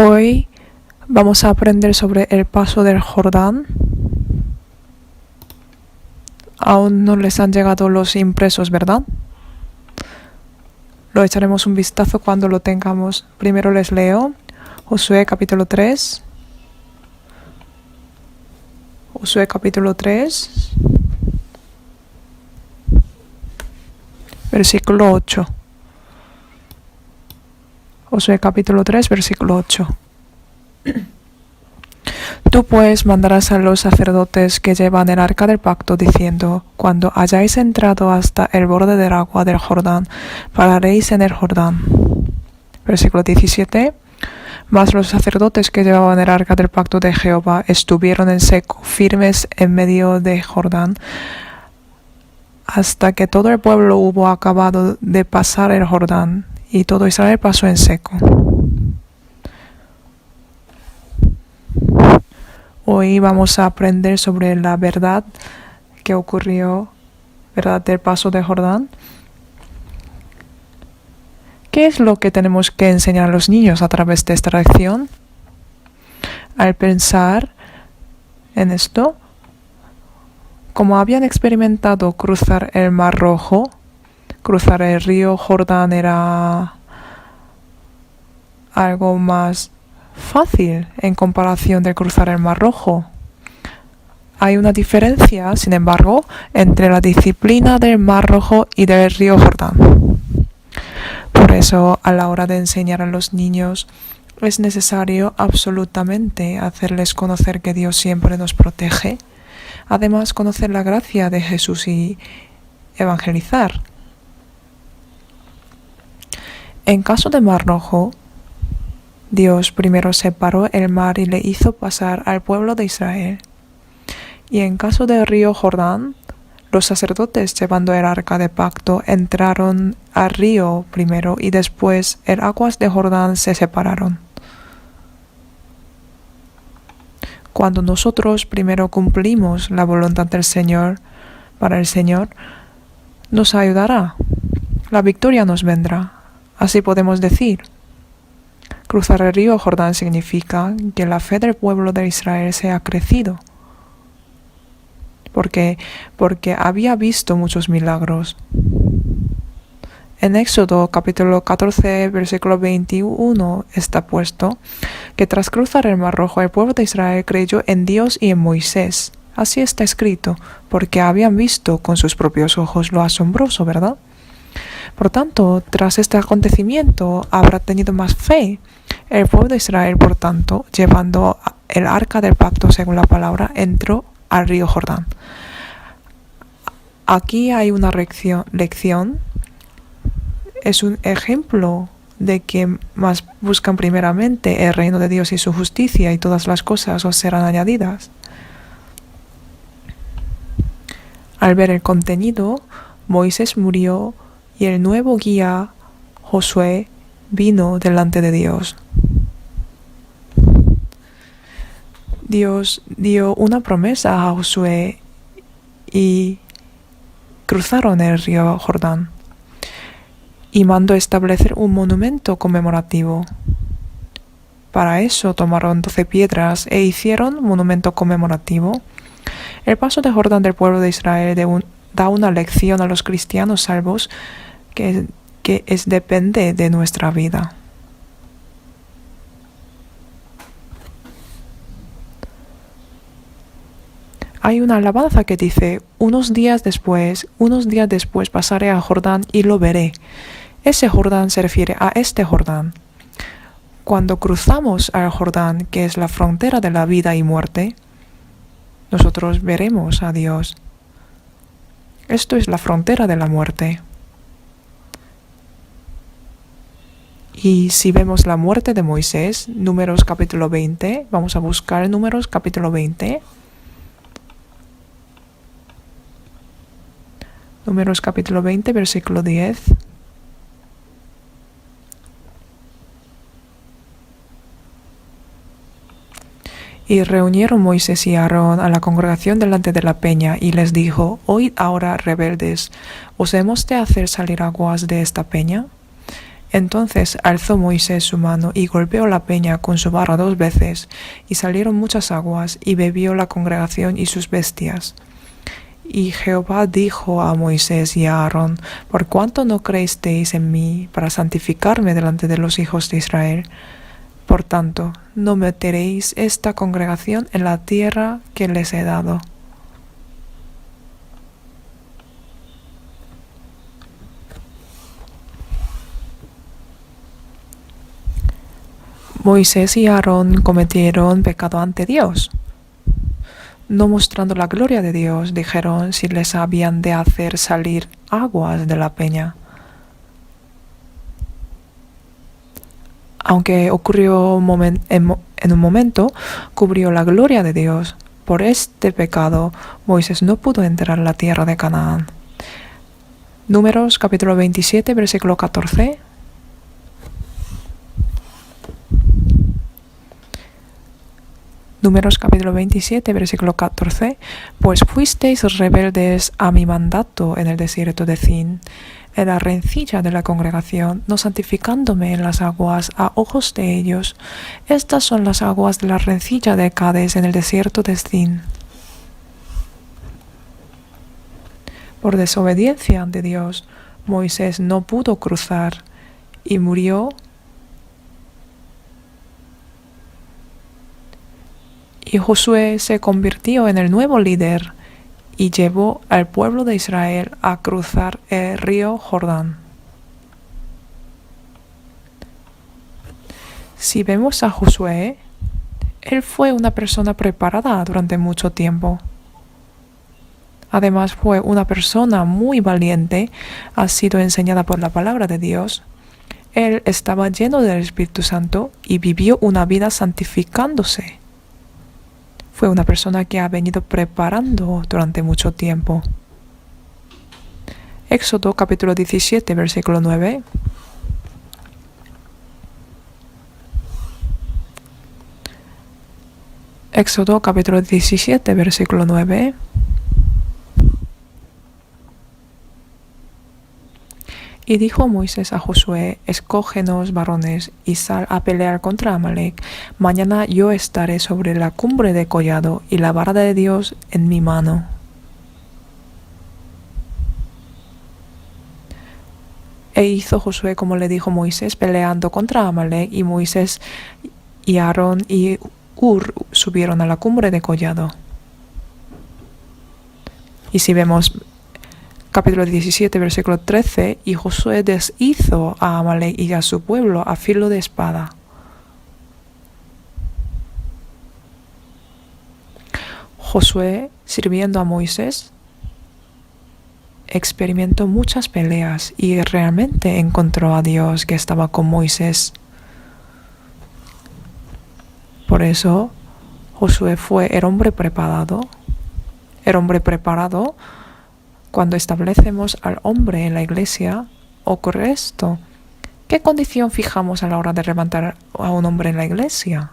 Hoy vamos a aprender sobre el paso del Jordán. Aún no les han llegado los impresos, ¿verdad? Lo echaremos un vistazo cuando lo tengamos. Primero les leo Josué capítulo 3. Josué capítulo 3, versículo 8. Josué capítulo 3, versículo 8. Tú pues mandarás a los sacerdotes que llevan el arca del pacto, diciendo: cuando hayáis entrado hasta el borde del agua del Jordán, pararéis en el Jordán. Versículo 17. Mas los sacerdotes que llevaban el arca del pacto de Jehová estuvieron en seco, firmes en medio de Jordán, hasta que todo el pueblo hubo acabado de pasar el Jordán, y todo Israel pasó en seco. Hoy vamos a aprender sobre la verdad que ocurrió, verdad del paso de Jordán. ¿Qué es lo que tenemos que enseñar a los niños a través de esta lección? Al pensar en esto, como habían experimentado cruzar el Mar Rojo, cruzar el río Jordán era algo más fácil en comparación de cruzar el Mar Rojo. Hay una diferencia, sin embargo, entre la disciplina del Mar Rojo y del río Jordán. Por eso, a la hora de enseñar a los niños, es necesario absolutamente hacerles conocer que Dios siempre nos protege. Además, conocer la gracia de Jesús y evangelizar. En caso de Mar Rojo, Dios primero separó el mar y le hizo pasar al pueblo de Israel. Y en caso del río Jordán, los sacerdotes llevando el arca de pacto entraron al río primero y después el aguas de Jordán se separaron. Cuando nosotros primero cumplimos la voluntad del Señor, para el Señor, nos ayudará. La victoria nos vendrá. Así podemos decir: cruzar el río Jordán significa que la fe del pueblo de Israel se ha crecido. Porque había visto muchos milagros. En Éxodo capítulo 14, versículo 21 está puesto que tras cruzar el Mar Rojo, el pueblo de Israel creyó en Dios y en Moisés. Así está escrito, porque habían visto con sus propios ojos lo asombroso, ¿verdad? Por tanto, tras este acontecimiento, habrá tenido más fe. El pueblo de Israel, por tanto, llevando el arca del pacto según la palabra, entró al río Jordán. Aquí hay una lección. Es un ejemplo de que más buscan primeramente el reino de Dios y su justicia, y todas las cosas os serán añadidas. Al ver el contenido, Moisés murió y el nuevo guía, Josué, vino delante de Dios. Dios dio una promesa a Josué y cruzaron el río Jordán y mandó establecer un monumento conmemorativo. Para eso tomaron 12 piedras e hicieron un monumento conmemorativo. El paso de Jordán del pueblo de Israel da una lección a los cristianos salvos que depende de nuestra vida. Hay una alabanza que dice: unos días después pasaré a Jordán y lo veré. Ese Jordán se refiere a este Jordán. Cuando cruzamos al Jordán, que es la frontera de la vida y muerte, nosotros veremos a Dios. Esto es la frontera de la muerte. Y si vemos la muerte de Moisés, Números capítulo 20, vamos a buscar Números capítulo 20. Números capítulo 20, versículo 10. Y reunieron Moisés y Aarón a la congregación delante de la peña, y les dijo: oíd ahora, rebeldes, ¿os hemos de hacer salir aguas de esta peña? Entonces alzó Moisés su mano y golpeó la peña con su vara 2 veces, y salieron muchas aguas, y bebió la congregación y sus bestias. Y Jehová dijo a Moisés y a Aarón: ¿Por cuánto no creísteis en mí para santificarme delante de los hijos de Israel? Por tanto, no meteréis esta congregación en la tierra que les he dado. Moisés y Aarón cometieron pecado ante Dios. No mostrando la gloria de Dios, dijeron si les habían de hacer salir aguas de la peña. Aunque ocurrió en un momento, cubrió la gloria de Dios. Por este pecado, Moisés no pudo entrar en la tierra de Canaán. Números capítulo 27, versículo 14. Números capítulo 27, versículo 14. Pues fuisteis rebeldes a mi mandato en el desierto de Zin, en la rencilla de la congregación, no santificándome en las aguas a ojos de ellos. Estas son las aguas de la rencilla de Cades en el desierto de Zin. Por desobediencia ante Dios, Moisés no pudo cruzar y murió. Y Josué se convirtió en el nuevo líder y llevó al pueblo de Israel a cruzar el río Jordán. Si vemos a Josué, él fue una persona preparada durante mucho tiempo. Además, fue una persona muy valiente, ha sido enseñada por la palabra de Dios. Él estaba lleno del Espíritu Santo y vivió una vida santificándose. Fue una persona que ha venido preparando durante mucho tiempo. Éxodo capítulo 17, versículo 9. Éxodo capítulo 17, versículo 9. Y dijo Moisés a Josué: escógenos varones y sal a pelear contra Amalec. Mañana yo estaré sobre la cumbre de collado y la vara de Dios en mi mano. E hizo Josué como le dijo Moisés, peleando contra Amalec, y Moisés y Aarón y Hur subieron a la cumbre de collado. Y si vemos capítulo 17, versículo 13, y Josué deshizo a Amalec y a su pueblo a filo de espada. Josué, sirviendo a Moisés, experimentó muchas peleas y realmente encontró a Dios que estaba con Moisés. Por eso, Josué fue el hombre preparado. El hombre preparado. Cuando establecemos al hombre en la iglesia, ocurre esto. ¿Qué condición fijamos a la hora de levantar a un hombre en la iglesia?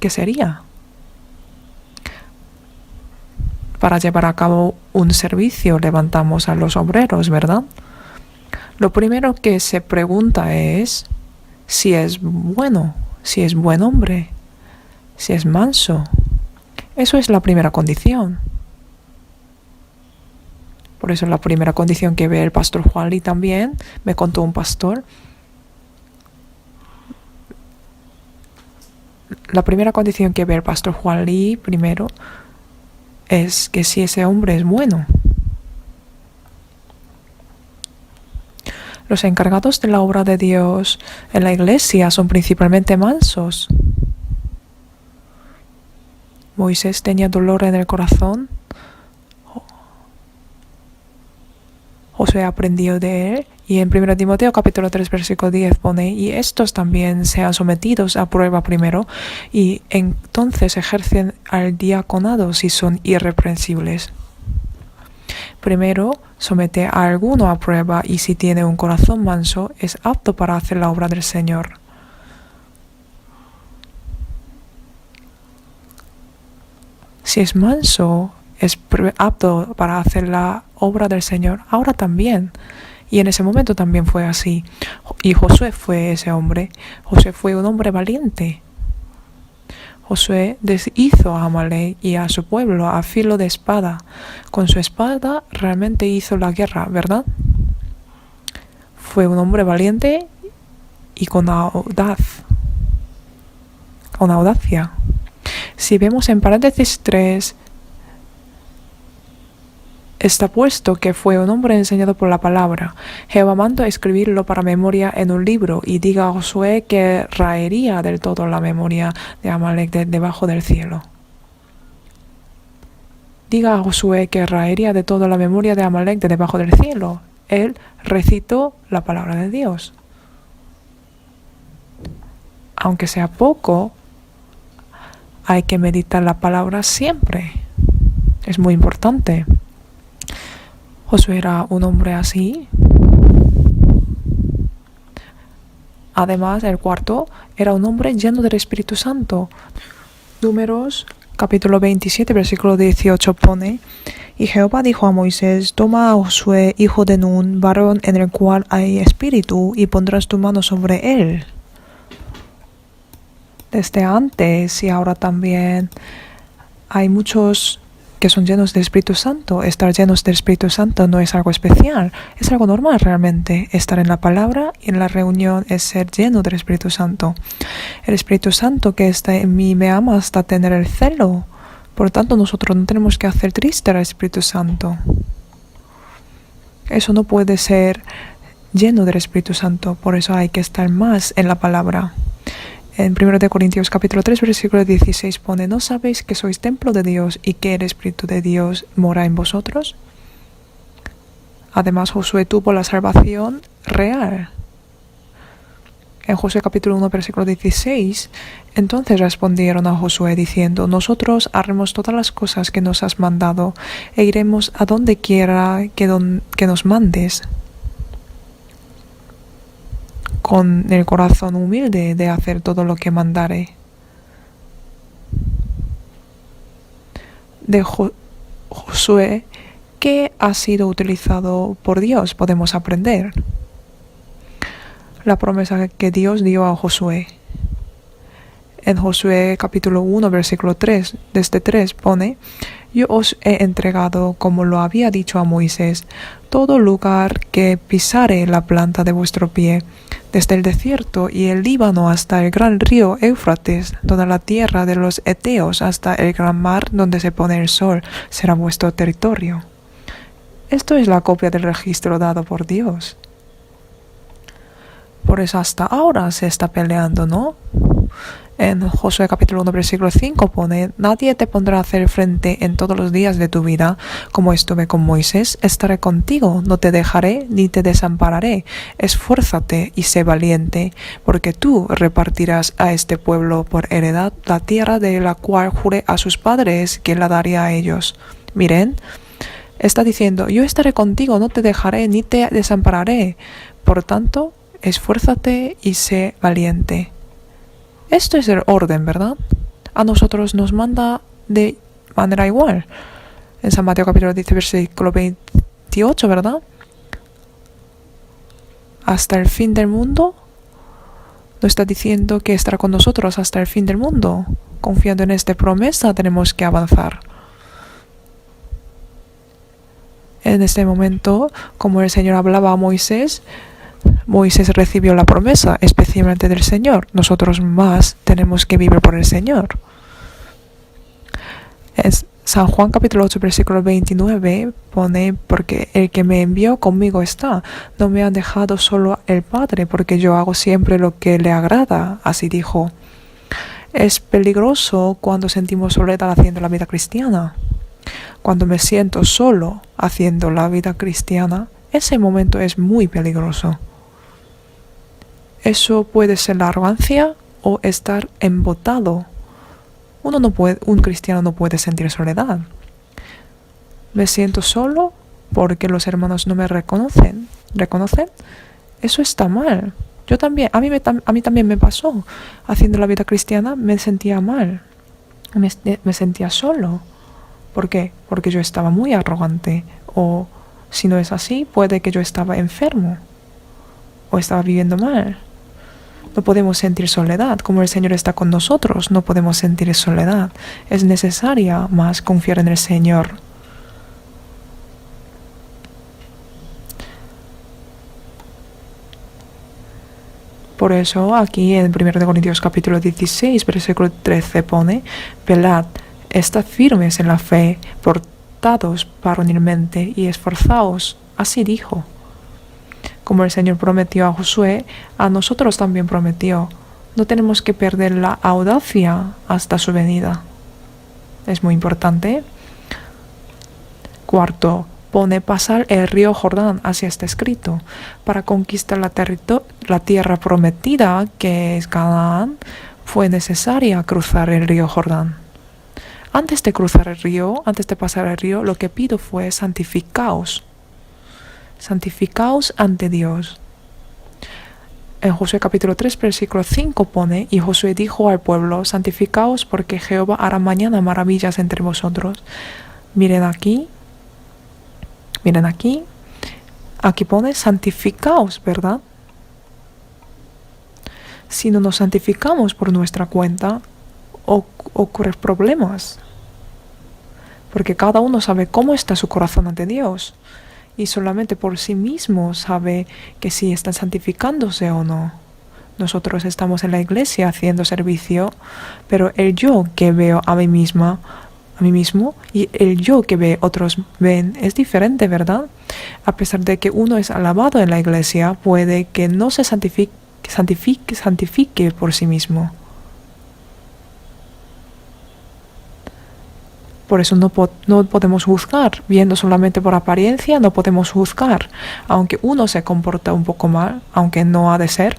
¿Qué sería? Para llevar a cabo un servicio levantamos a los obreros, ¿verdad? Lo primero que se pregunta es si es bueno, si es buen hombre, si es manso. Eso es la primera condición. Por eso la primera condición que ve el pastor Juan Lee también, me contó un pastor. La primera condición que ve el pastor Juan Lee primero es que si ese hombre es bueno. Los encargados de la obra de Dios en la iglesia son principalmente mansos. Moisés tenía dolor en el corazón. Josué aprendió de él, y en 1 Timoteo capítulo 3 versículo 10 pone: y estos también sean sometidos a prueba primero, y entonces ejercen al diaconado si son irreprensibles. Primero somete a alguno a prueba, y si tiene un corazón manso, es apto para hacer la obra del Señor. Si es manso, es apto para hacer la obra del Señor ahora también. Y en ese momento también fue así. Y Josué fue ese hombre. Josué fue un hombre valiente. Josué deshizo a Amalek y a su pueblo a filo de espada. Con su espada realmente hizo la guerra, ¿verdad? Fue un hombre valiente y con audacia. Si vemos en paréntesis 3, está puesto que fue un hombre enseñado por la palabra. Jehová mandó escribirlo para memoria en un libro y diga a Josué que raería del todo la memoria de Amalek debajo del cielo. Diga a Josué que raería de todo la memoria de Amalek de debajo del cielo. Él recitó la palabra de Dios. Aunque sea poco, hay que meditar la palabra siempre. Es muy importante. Josué era un hombre así. Además, el cuarto era un hombre lleno del Espíritu Santo. Números, capítulo 27, versículo 18 pone: Y Jehová dijo a Moisés: Toma a Josué, hijo de Nun, varón en el cual hay espíritu, y pondrás tu mano sobre él. Desde antes y ahora también hay muchos que son llenos del Espíritu Santo. Estar llenos del Espíritu Santo no es algo especial, es algo normal realmente. Estar en la palabra y en la reunión es ser lleno del Espíritu Santo. El Espíritu Santo que está en mí me ama hasta tener el celo. Por tanto, nosotros no tenemos que hacer triste al Espíritu Santo. Eso no puede ser lleno del Espíritu Santo, por eso hay que estar más en la palabra. En 1 Corintios capítulo 3, versículo 16 pone: ¿No sabéis que sois templo de Dios y que el Espíritu de Dios mora en vosotros? Además, Josué tuvo la salvación real. En Josué capítulo 1, versículo 16, entonces respondieron a Josué diciendo: Nosotros haremos todas las cosas que nos has mandado e iremos a donde quiera que nos mandes, con el corazón humilde de hacer todo lo que mandare. De Josué, que ha sido utilizado por Dios, podemos aprender la promesa que Dios dio a Josué. En Josué capítulo 1, versículo 3, desde 3 pone: Yo os he entregado, como lo había dicho a Moisés, todo lugar que pisare la planta de vuestro pie, desde el desierto y el Líbano hasta el gran río Éufrates, toda la tierra de los Eteos hasta el gran mar donde se pone el sol, será vuestro territorio. Esto es la copia del registro dado por Dios. Por eso hasta ahora se está peleando, ¿no? En Josué capítulo 1, versículo 5 pone: Nadie te pondrá a hacer frente en todos los días de tu vida. Como estuve con Moisés, estaré contigo, no te dejaré ni te desampararé. Esfuérzate y sé valiente, porque tú repartirás a este pueblo por heredad la tierra de la cual juré a sus padres que la daría a ellos. Miren, está diciendo: yo estaré contigo, no te dejaré ni te desampararé. Por tanto, esfuérzate y sé valiente. Esto es el orden, ¿verdad? A nosotros nos manda de manera igual. En San Mateo capítulo 10, versículo 28, ¿verdad? Hasta el fin del mundo. Nos está diciendo que estará con nosotros hasta el fin del mundo. Confiando en esta promesa tenemos que avanzar. En este momento, como el Señor hablaba a Moisés, Moisés recibió la promesa, especialmente del Señor. Nosotros más tenemos que vivir por el Señor. Es San Juan capítulo 8, versículo 29 pone: Porque el que me envió conmigo está. No me ha dejado solo el Padre, porque yo hago siempre lo que le agrada. Así dijo. Es peligroso cuando sentimos soledad haciendo la vida cristiana. Cuando me siento solo haciendo la vida cristiana, ese momento es muy peligroso. Eso puede ser la arrogancia o estar embotado. Un cristiano no puede sentir soledad. Me siento solo porque los hermanos no me reconocen. ¿Reconocen? Eso está mal. Yo también, a mí también me pasó. Haciendo la vida cristiana me sentía mal. Me sentía solo. ¿Por qué? Porque yo estaba muy arrogante o Si no es así, puede que yo estaba enfermo o estaba viviendo mal. No podemos sentir soledad. Como el Señor está con nosotros, no podemos sentir soledad. Es necesaria más confiar en el Señor. Por eso aquí en 1 Corintios capítulo 16, versículo 13 pone: velad, estad firmes en la fe, portados varonilmente y esforzaos. Así dijo. Como el Señor prometió a Josué, a nosotros también prometió. No tenemos que perder la audacia hasta su venida. Es muy importante. Cuarto, pone pasar el río Jordán, así está escrito. Para conquistar la tierra prometida, que es Canaán, fue necesaria cruzar el río Jordán. Antes de cruzar el río, antes de pasar el río, lo que pido fue santificaos. Santificaos ante Dios. En Josué capítulo 3, versículo 5 pone: y Josué dijo al pueblo: santificaos, porque Jehová hará mañana maravillas entre vosotros. Miren aquí. Aquí pone santificaos, ¿verdad? Si no nos santificamos por nuestra cuenta, ocurren problemas. Porque cada uno sabe cómo está su corazón ante Dios. Y solamente por sí mismo sabe que si están santificándose o no. Nosotros estamos en la iglesia haciendo servicio, pero el yo que veo a mí mismo y el yo que ve otros ven es diferente, ¿verdad? A pesar de que uno es alabado en la iglesia, puede que no se santifique por sí mismo. Por eso no podemos juzgar. Viendo solamente por apariencia, no podemos juzgar. Aunque uno se comporta un poco mal, aunque no ha de ser,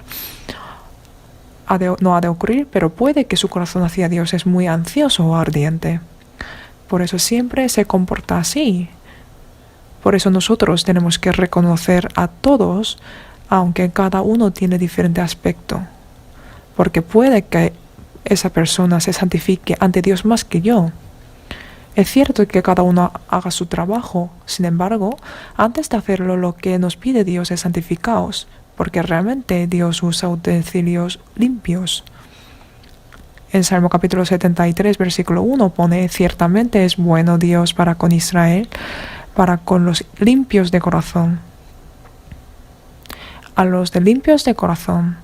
no ha de ocurrir, pero puede que su corazón hacia Dios es muy ansioso o ardiente. Por eso siempre se comporta así. Por eso nosotros tenemos que reconocer a todos, aunque cada uno tiene diferente aspecto. Porque puede que esa persona se santifique ante Dios más que yo. Es cierto que cada uno haga su trabajo. Sin embargo, antes de hacerlo, lo que nos pide Dios es santificaos, porque realmente Dios usa utensilios limpios. En Salmo capítulo 73, versículo 1 pone: ciertamente es bueno Dios para con Israel, para con los limpios de corazón. A los de limpios de corazón.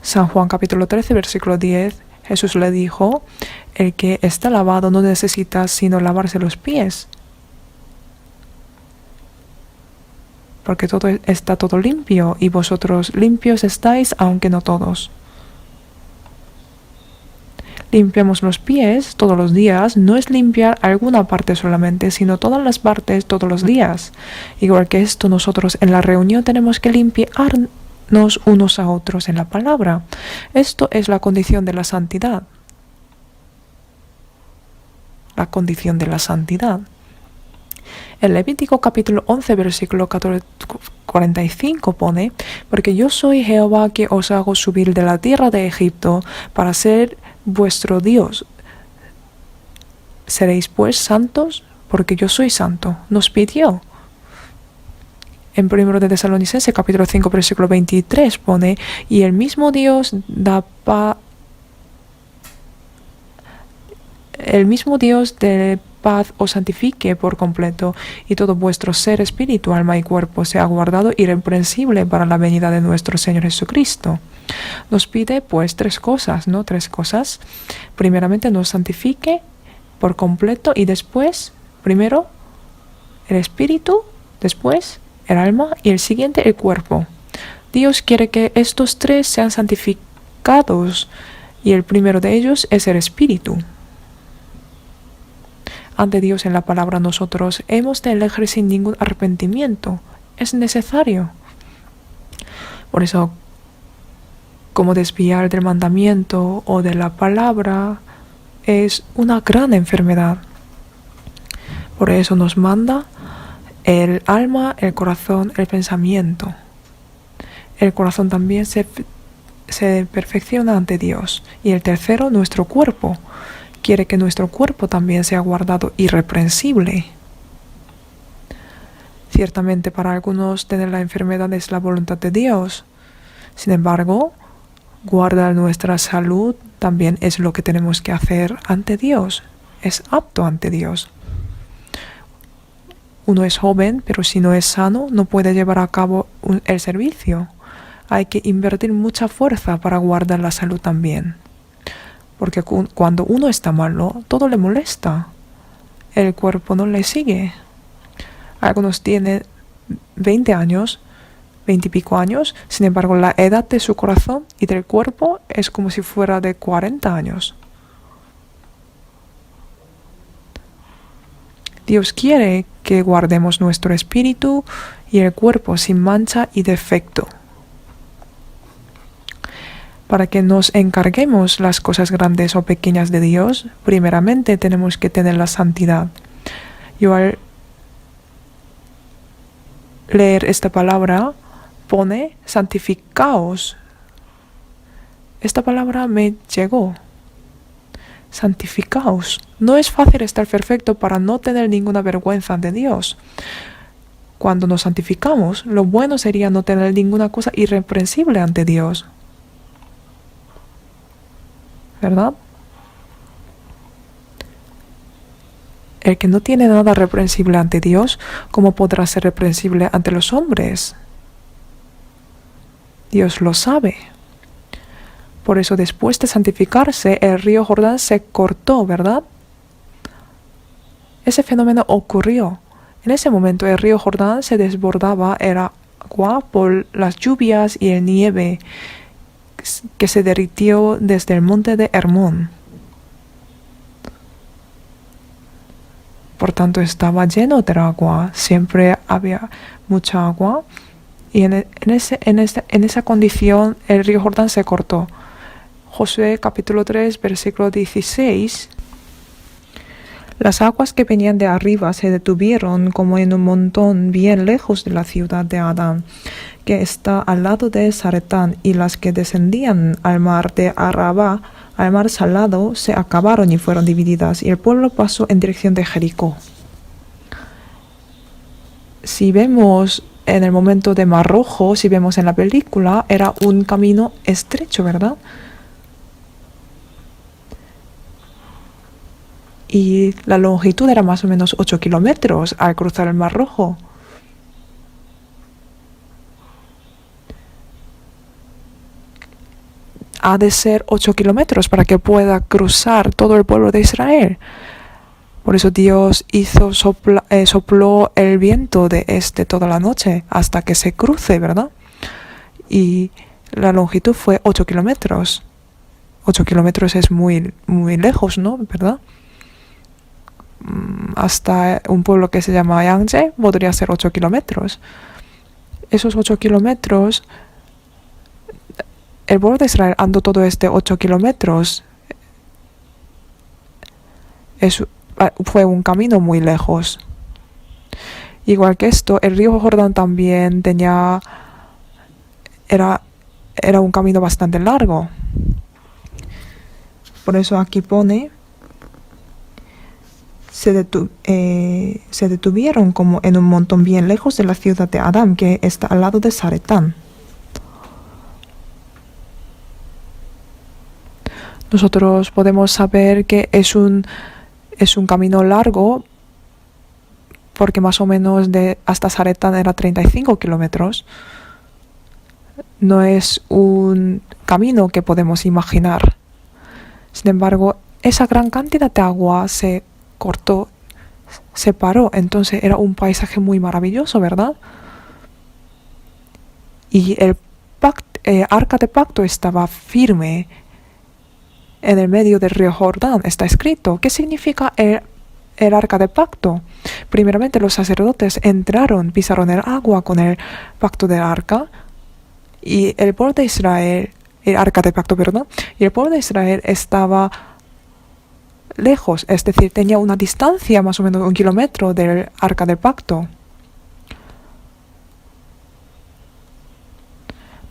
San Juan capítulo 13, versículo 10, Jesús le dijo: el que está lavado no necesita sino lavarse los pies, porque está todo limpio, y vosotros limpios estáis, aunque no todos. Limpiamos los pies todos los días. No es limpiar alguna parte solamente, sino todas las partes todos los días. Igual que esto, nosotros en la reunión tenemos que limpiarnos unos a otros en la palabra. Esto es la condición de la santidad. La condición de la santidad. En Levítico capítulo 11, versículo 45 pone: porque yo soy Jehová que os hago subir de la tierra de Egipto para ser vuestro Dios. Seréis pues santos, porque yo soy santo. Nos pidió. En 1 de Tesalonicenses capítulo 5, versículo 23 pone: y el mismo Dios de paz os santifique por completo, y todo vuestro ser, espíritu, alma y cuerpo sea guardado irreprensible para la venida de nuestro Señor Jesucristo. Nos pide pues tres cosas. Primeramente nos santifique por completo, y después, primero el espíritu, después el alma y el siguiente el cuerpo. Dios quiere que estos tres sean santificados, y el primero de ellos es el espíritu. Ante Dios en la palabra nosotros hemos de elegir sin ningún arrepentimiento. Es necesario. Por eso, como desviar del mandamiento o de la palabra es una gran enfermedad. Por eso nos manda el alma, el corazón, el pensamiento. El corazón también se perfecciona ante Dios. Y el tercero, nuestro cuerpo. Quiere que nuestro cuerpo también sea guardado irreprensible. Ciertamente para algunos tener la enfermedad es la voluntad de Dios. Sin embargo, guardar nuestra salud también es lo que tenemos que hacer ante Dios. Es apto ante Dios. Uno es joven, pero si no es sano, no puede llevar a cabo el servicio. Hay que invertir mucha fuerza para guardar la salud también. Porque cuando uno está malo, todo le molesta. El cuerpo no le sigue. Algunos tienen 20 años, 20 y pico años, sin embargo la edad de su corazón y del cuerpo es como si fuera de 40 años. Dios quiere que guardemos nuestro espíritu y el cuerpo sin mancha y defecto. Para que nos encarguemos las cosas grandes o pequeñas de Dios, primeramente tenemos que tener la santidad. Yo al leer esta palabra pone santificaos. Esta palabra me llegó. Santificaos. No es fácil estar perfecto para no tener ninguna vergüenza ante Dios. Cuando nos santificamos, lo bueno sería no tener ninguna cosa irreprensible ante Dios. ¿Verdad? El que no tiene nada reprensible ante Dios, ¿cómo podrá ser reprensible ante los hombres? Dios lo sabe. Por eso después de santificarse, el río Jordán se cortó, ¿verdad? Ese fenómeno ocurrió. En ese momento el río Jordán se desbordaba el agua por las lluvias y el nieve que se derritió desde el monte de Hermón. Por tanto, estaba lleno de agua. Siempre había mucha agua. Y en esa condición el río Jordán se cortó. Josué capítulo 3, versículo 16. Las aguas que venían de arriba se detuvieron como en un montón bien lejos de la ciudad de Adán, que está al lado de Zaretán, y las que descendían al mar de Arabá, al mar salado, se acabaron y fueron divididas, y el pueblo pasó en dirección de Jericó. Si vemos en el momento de Mar Rojo, si vemos en la película, era un camino estrecho, ¿verdad? Y la longitud era más o menos 8 kilómetros al cruzar el Mar Rojo. Ha de ser 8 kilómetros para que pueda cruzar todo el pueblo de Israel. Por eso Dios sopló el viento de este toda la noche hasta que se cruce, ¿verdad? Y la longitud fue 8 kilómetros. 8 kilómetros es muy, muy lejos, ¿no? ¿Verdad? Hasta un pueblo que se llama Yangtze podría ser 8 kilómetros. Esos 8 kilómetros, el pueblo de Israel andó todo este 8 kilómetros. Fue un camino muy lejos. Igual que esto, el río Jordán también era un camino bastante largo. Por eso aquí pone se detuvieron como en un montón bien lejos de la ciudad de Adán, que está al lado de Zaretán. Nosotros podemos saber que es un camino largo porque más o menos hasta Zaretán era 35 kilómetros. No es un camino que podemos imaginar. Sin embargo, esa gran cantidad de agua se cortó, se paró, entonces era un paisaje muy maravilloso, ¿verdad? Y el arca de pacto estaba firme en el medio del río Jordán. Está escrito. ¿Qué significa el arca de pacto? Primeramente los sacerdotes pisaron el agua con el pacto del arca, y el pueblo de Israel, el arca de pacto, perdón, y el pueblo de Israel estaba lejos, es decir, tenía una distancia más o menos 1 kilómetro del arca del pacto.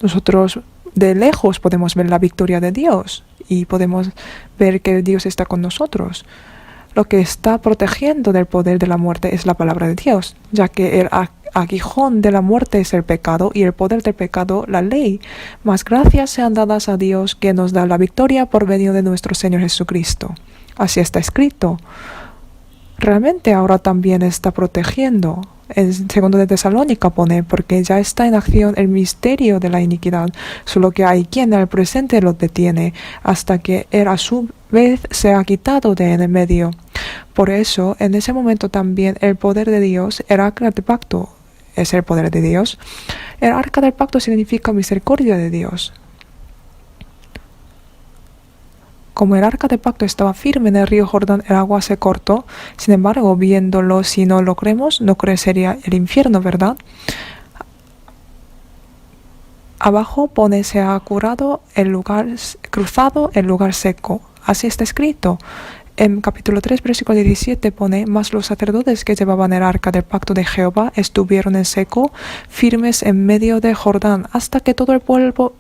Nosotros de lejos podemos ver la victoria de Dios y podemos ver que Dios está con nosotros. Lo que está protegiendo del poder de la muerte es la palabra de Dios, ya que el aguijón de la muerte es el pecado y el poder del pecado la ley. Mas gracias sean dadas a Dios que nos da la victoria por medio de nuestro Señor Jesucristo. Así está escrito. Realmente ahora también está protegiendo. En 2 de Tesalónica pone, porque ya está en acción el misterio de la iniquidad, solo que hay quien al presente lo detiene, hasta que él a su vez se ha quitado de en el medio. Por eso, en ese momento también el poder de Dios, el arca del pacto, es el poder de Dios. El arca del pacto significa misericordia de Dios. Como el arca del pacto estaba firme en el río Jordán, el agua se cortó. Sin embargo, viéndolo, si no lo creemos, no crecería el infierno, ¿verdad? Abajo pone, se ha cruzado el lugar seco. Así está escrito. En capítulo 3, versículo 17 pone, mas los sacerdotes que llevaban el arca del pacto de Jehová estuvieron en seco, firmes en medio de Jordán, hasta que todo el pueblo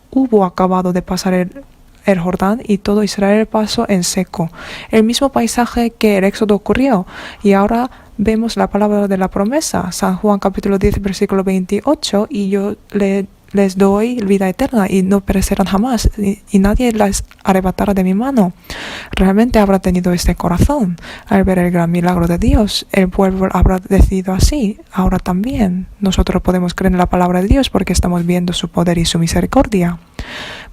hubo acabado de pasar el Jordán y todo Israel pasó en seco. El mismo paisaje que el éxodo ocurrió. Y ahora vemos la palabra de la promesa. San Juan capítulo 10 versículo 28. Y yo les doy vida eterna y no perecerán jamás. Y nadie las arrebatará de mi mano. Realmente habrá tenido este corazón. Al ver el gran milagro de Dios, el pueblo habrá decidido así. Ahora también nosotros podemos creer en la palabra de Dios porque estamos viendo su poder y su misericordia.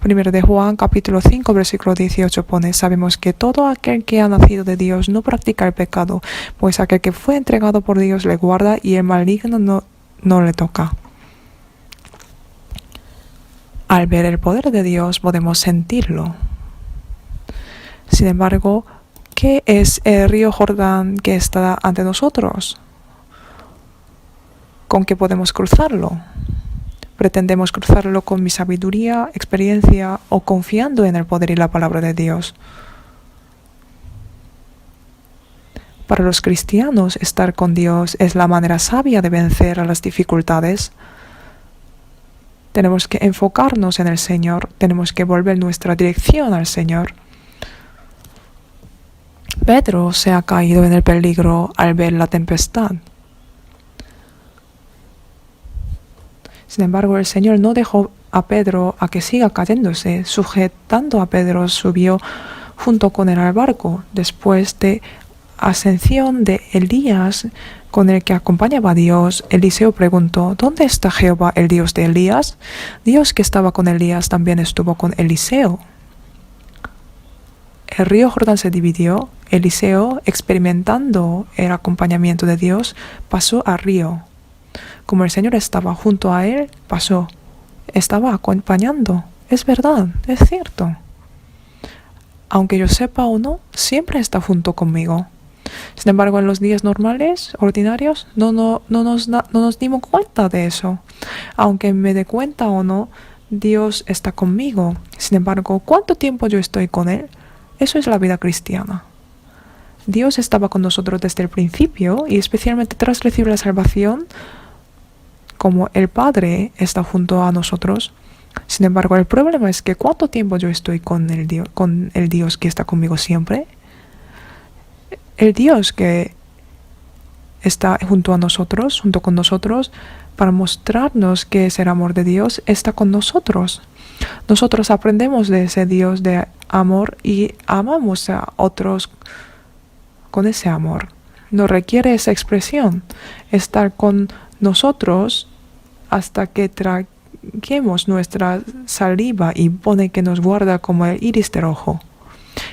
Primero de Juan capítulo 5 versículo 18 pone, sabemos que todo aquel que ha nacido de Dios no practica el pecado, pues aquel que fue entregado por Dios le guarda y el maligno no le toca. Al ver el poder de Dios podemos sentirlo. Sin embargo, ¿qué es el río Jordán que está ante nosotros? ¿Con qué podemos cruzarlo? ¿Pretendemos cruzarlo con mi sabiduría, experiencia o confiando en el poder y la palabra de Dios? Para los cristianos, estar con Dios es la manera sabia de vencer a las dificultades. Tenemos que enfocarnos en el Señor, tenemos que volver nuestra dirección al Señor. Pedro se ha caído en el peligro al ver la tempestad. Sin embargo, el Señor no dejó a Pedro a que siga cayéndose. Sujetando a Pedro, subió junto con él al barco. Después de ascensión de Elías, con el que acompañaba a Dios, Eliseo preguntó, ¿dónde está Jehová, el Dios de Elías? Dios que estaba con Elías también estuvo con Eliseo. El río Jordán se dividió. Eliseo, experimentando el acompañamiento de Dios, pasó al río. Como el Señor estaba junto a él, pasó. Estaba acompañando. Es verdad, es cierto. Aunque yo sepa o no, siempre está junto conmigo. Sin embargo, en los días normales, ordinarios, no nos dimos cuenta de eso. Aunque me dé cuenta o no, Dios está conmigo. Sin embargo, ¿cuánto tiempo yo estoy con Él? Eso es la vida cristiana. Dios estaba con nosotros desde el principio y especialmente tras recibir la salvación, como el Padre está junto a nosotros. Sin embargo, el problema es que ¿cuánto tiempo yo estoy con el Dios que está conmigo siempre? El Dios que está junto con nosotros, para mostrarnos que es el amor de Dios, está con nosotros. Nosotros aprendemos de ese Dios de amor y amamos a otros con ese amor. Nos requiere esa expresión, estar con nosotros hasta que traguemos nuestra saliva y pone que nos guarda como el iris del ojo.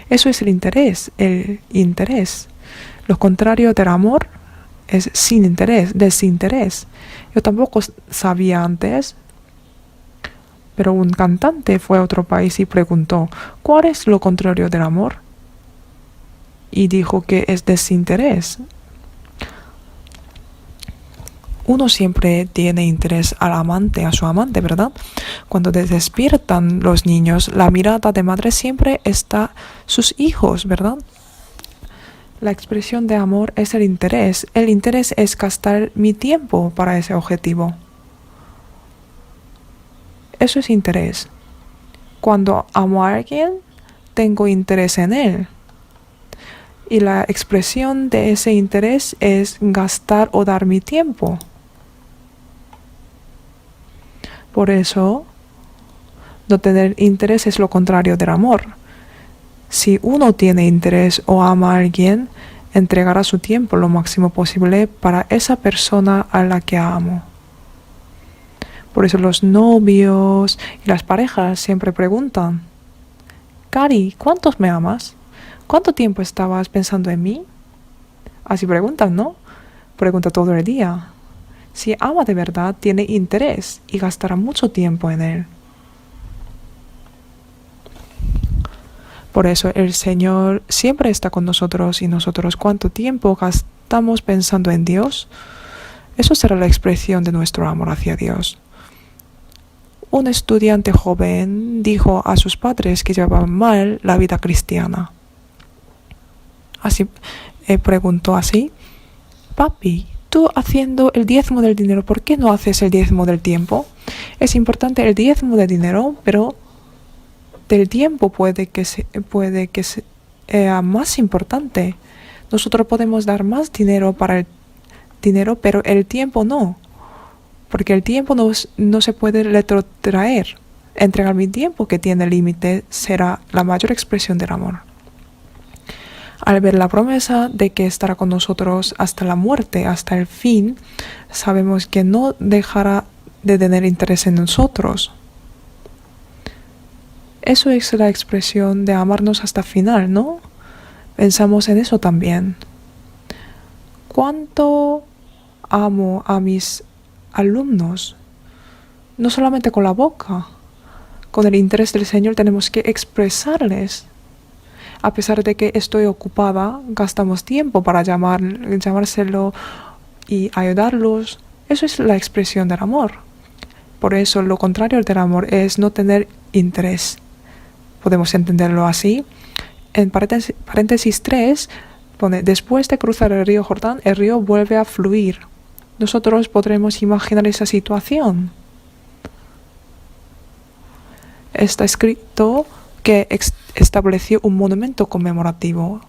Eso es el interés. Lo contrario del amor es sin interés, desinterés. Yo tampoco sabía antes, pero un cantante fue a otro país y preguntó, ¿cuál es lo contrario del amor? Y dijo que es desinterés. Uno siempre tiene interés al amante, a su amante, ¿verdad? Cuando despiertan los niños, la mirada de madre siempre está sus hijos, ¿verdad? La expresión de amor es el interés. El interés es gastar mi tiempo para ese objetivo. Eso es interés. Cuando amo a alguien, tengo interés en él. Y la expresión de ese interés es gastar o dar mi tiempo. Por eso, no tener interés es lo contrario del amor. Si uno tiene interés o ama a alguien, entregará su tiempo lo máximo posible para esa persona a la que amo. Por eso los novios y las parejas siempre preguntan: Cari, ¿cuántos me amas? ¿Cuánto tiempo estabas pensando en mí? Así preguntan, ¿no? Pregunta todo el día. Si ama de verdad, tiene interés y gastará mucho tiempo en él. Por eso el Señor siempre está con nosotros, y nosotros cuánto tiempo gastamos pensando en Dios, eso será la expresión de nuestro amor hacia Dios. Un estudiante joven dijo a sus padres que llevaban mal la vida cristiana. Así preguntó así: Papi, tú haciendo el diezmo del dinero, ¿por qué no haces el diezmo del tiempo? Es importante el diezmo del dinero, pero del tiempo puede que sea más importante. Nosotros podemos dar más dinero para el dinero, pero el tiempo no, porque el tiempo no se puede retrotraer. Entregar mi tiempo, que tiene límite, será la mayor expresión del amor. Al ver la promesa de que estará con nosotros hasta la muerte, hasta el fin, sabemos que no dejará de tener interés en nosotros. Eso es la expresión de amarnos hasta el final, ¿no? Pensamos en eso también. ¿Cuánto amo a mis alumnos? No solamente con la boca. Con el interés del Señor tenemos que expresarles. A pesar de que estoy ocupada, gastamos tiempo para llamárselo y ayudarlos. Eso es la expresión del amor. Por eso lo contrario del amor es no tener interés. Podemos entenderlo así. En paréntesis 3 pone: después de cruzar el río Jordán, el río vuelve a fluir. Nosotros podremos imaginar esa situación. Está escrito que estableció un monumento conmemorativo.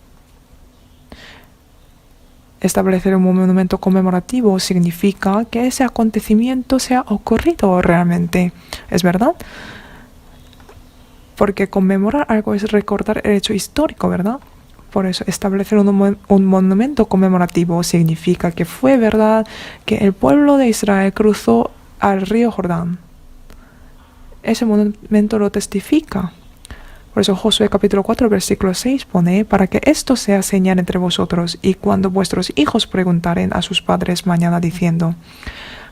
Establecer un monumento conmemorativo significa que ese acontecimiento se ha ocurrido realmente. ¿Es verdad? Porque conmemorar algo es recordar el hecho histórico, ¿verdad? Por eso establecer un monumento conmemorativo significa que fue verdad que el pueblo de Israel cruzó al río Jordán. Ese monumento lo testifica. Por eso Josué capítulo 4 versículo 6 pone: para que esto sea señal entre vosotros, y cuando vuestros hijos preguntaren a sus padres mañana diciendo: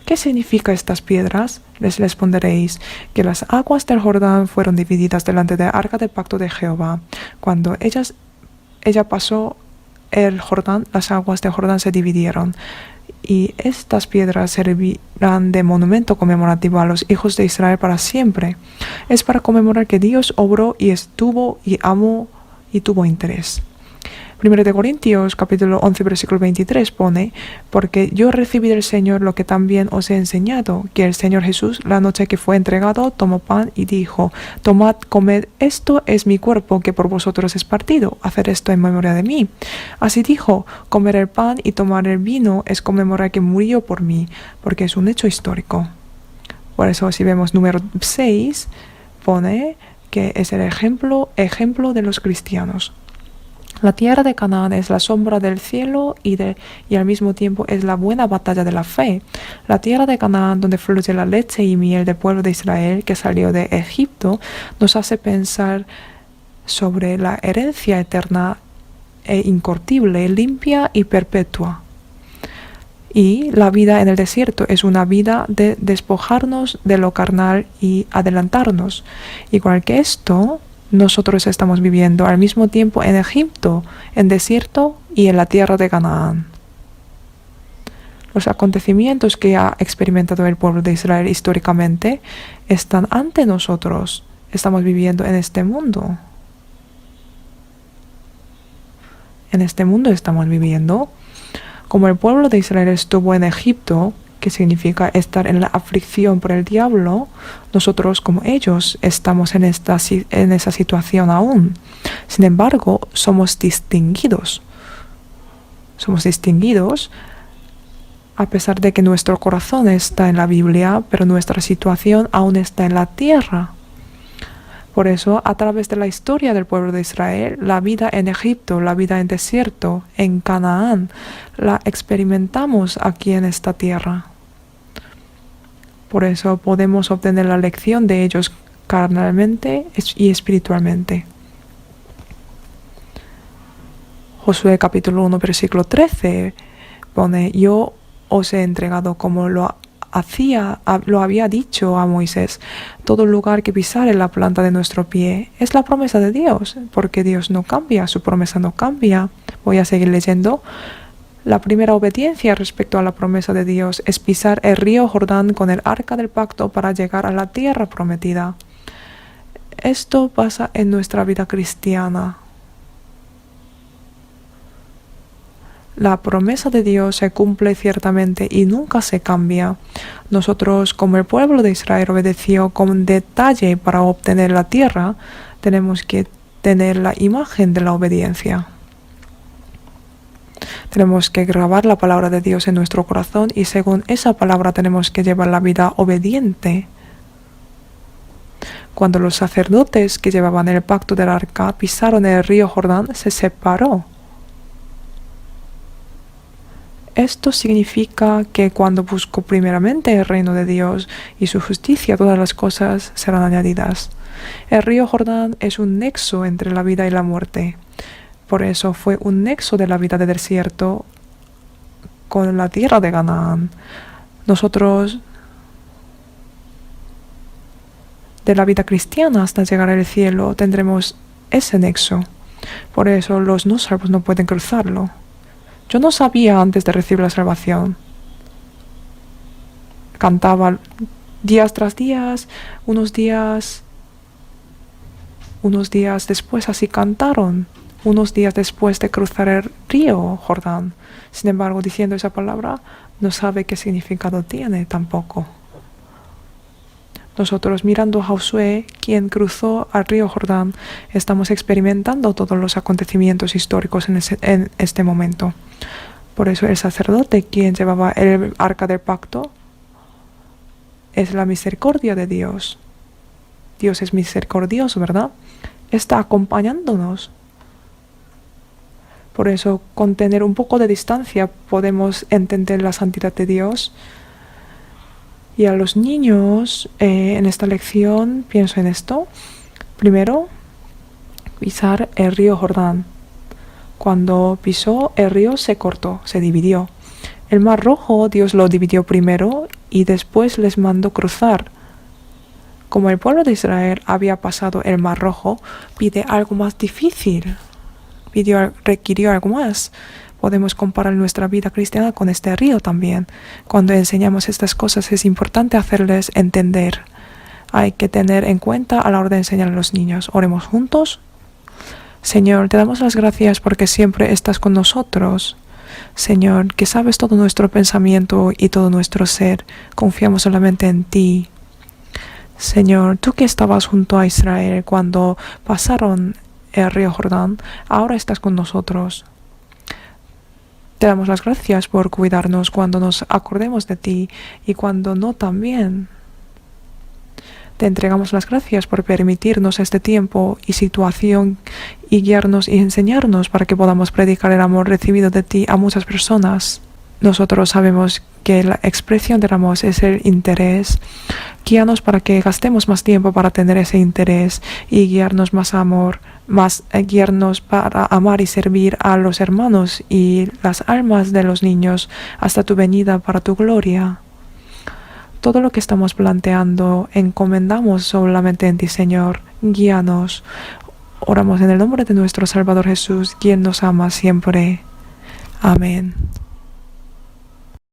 ¿qué significa estas piedras? Les responderéis que las aguas del Jordán fueron divididas delante del arca del pacto de Jehová. Cuando ella pasó el Jordán, las aguas del Jordán se dividieron. Y estas piedras servirán de monumento conmemorativo a los hijos de Israel para siempre. Es para conmemorar que Dios obró y estuvo y amó y tuvo interés. 1 de Corintios capítulo 11 versículo 23 pone: porque yo recibí del Señor lo que también os he enseñado, que el Señor Jesús, la noche que fue entregado, tomó pan y dijo: tomad, comed, esto es mi cuerpo que por vosotros es partido, haced esto en memoria de mí. Así dijo: comer el pan y tomar el vino es conmemorar que murió por mí, porque es un hecho histórico. Por eso si vemos número 6 pone que es el ejemplo de los cristianos. La tierra de Canaán es la sombra del cielo y al mismo tiempo es la buena batalla de la fe. La tierra de Canaán, donde fluye la leche y miel del pueblo de Israel que salió de Egipto, nos hace pensar sobre la herencia eterna e incorruptible, limpia y perpetua. Y la vida en el desierto es una vida de despojarnos de lo carnal y adelantarnos. Igual que esto, nosotros estamos viviendo al mismo tiempo en Egipto, en desierto y en la tierra de Canaán. Los acontecimientos que ha experimentado el pueblo de Israel históricamente están ante nosotros. Estamos viviendo en este mundo. En este mundo estamos viviendo. Como el pueblo de Israel estuvo en Egipto, que significa estar en la aflicción por el diablo, nosotros como ellos estamos en esa situación aún. Sin embargo, somos distinguidos. Somos distinguidos A pesar de que nuestro corazón está en la Biblia, pero nuestra situación aún está en la tierra. Por eso, a través de la historia del pueblo de Israel, la vida en Egipto, la vida en desierto, en Canaán, la experimentamos aquí en esta tierra. Por eso podemos obtener la lección de ellos carnalmente y espiritualmente. Josué capítulo 1, versículo 13 pone: yo os he entregado como lo había dicho a Moisés. Todo lugar que pisare la planta de nuestro pie. Es la promesa de Dios, porque Dios no cambia, su promesa no cambia. Voy a seguir leyendo. La primera obediencia respecto a la promesa de Dios es pisar el río Jordán con el arca del pacto para llegar a la tierra prometida. Esto pasa en nuestra vida cristiana. La promesa de Dios se cumple ciertamente y nunca se cambia. Nosotros, como el pueblo de Israel obedeció con detalle para obtener la tierra, tenemos que tener la imagen de la obediencia. Tenemos que grabar la palabra de Dios en nuestro corazón y según esa palabra tenemos que llevar la vida obediente. Cuando los sacerdotes que llevaban el pacto del arca pisaron el río Jordán, se separó. Esto significa que cuando busco primeramente el reino de Dios y su justicia, todas las cosas serán añadidas. El río Jordán es un nexo entre la vida y la muerte. Por eso fue un nexo de la vida de desierto con la tierra de Canaán. Nosotros, de la vida cristiana hasta llegar al cielo, tendremos ese nexo. Por eso los no salvos no pueden cruzarlo. Yo no sabía antes de recibir la salvación. Cantaba días tras días, unos días después así cantaron, unos días después de cruzar el río Jordán. Sin embargo, diciendo esa palabra, no sabe qué significado tiene tampoco. Nosotros, mirando a Josué, quien cruzó al río Jordán, estamos experimentando todos los acontecimientos históricos en este momento. Por eso el sacerdote, quien llevaba el arca del pacto, es la misericordia de Dios. Dios es misericordioso, ¿verdad? Está acompañándonos. Por eso, con tener un poco de distancia, podemos entender la santidad de Dios. Y a los niños, en esta lección, pienso en esto. Primero, pisar el río Jordán. Cuando pisó, el río se cortó, se dividió. El mar Rojo, Dios lo dividió primero y después les mandó cruzar. Como el pueblo de Israel había pasado el mar Rojo, pide algo más difícil. Requirió algo más. Podemos comparar nuestra vida cristiana con este río también. Cuando enseñamos estas cosas es importante hacerles entender. Hay que tener en cuenta a la hora de enseñar a los niños. Oremos juntos. Señor, te damos las gracias porque siempre estás con nosotros. Señor, que sabes todo nuestro pensamiento y todo nuestro ser. Confiamos solamente en ti. Señor, tú que estabas junto a Israel cuando pasaron el río Jordán, ahora estás con nosotros. Te damos las gracias por cuidarnos cuando nos acordemos de ti y cuando no también. Te entregamos las gracias por permitirnos este tiempo y situación y guiarnos y enseñarnos para que podamos predicar el amor recibido de ti a muchas personas. Nosotros sabemos que la expresión del amor es el interés. Guíanos para que gastemos más tiempo para tener ese interés y guiarnos más amor, guiarnos para amar y servir a los hermanos y las almas de los niños hasta tu venida para tu gloria. Todo lo que estamos planteando encomendamos solamente en ti, Señor. Guíanos. Oramos en el nombre de nuestro Salvador Jesús, quien nos ama siempre. Amén.